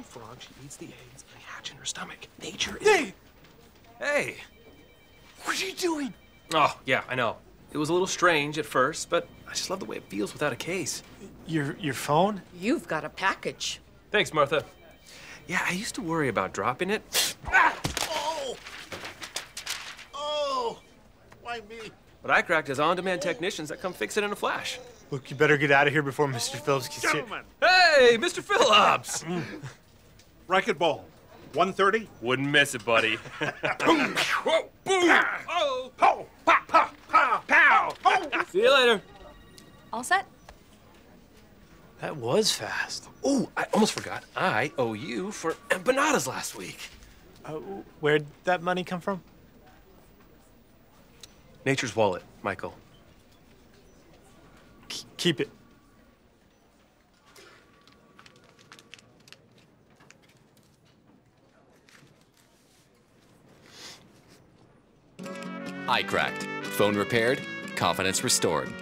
from frog, she eats the eggs, and they hatch in her stomach. Nature is... Hey! Hey! What are you doing? Oh, yeah, I know. It was a little strange at first, but I just love the way it feels without a case. Your phone? You've got a package. Thanks, Martha. Yeah, I used to worry about dropping it. Ah! Oh! Oh! Why me? But iCracked has on-demand technicians that come fix it in a flash. Look, you better get out of here before Mr. Phillips gets here. Gentlemen, Hey, Mr. Phillips! racquetball, 1:30. Wouldn't miss it, buddy. Boom! Whoa, boom! Oh! Pow! Pow! Pow! Pow! Pow! Oh! See you later. All set? That was fast. Oh, I almost forgot. I owe you for empanadas last week. Where'd that money come from? Nature's wallet, Michael. Keep it. iCracked. Phone repaired, confidence restored.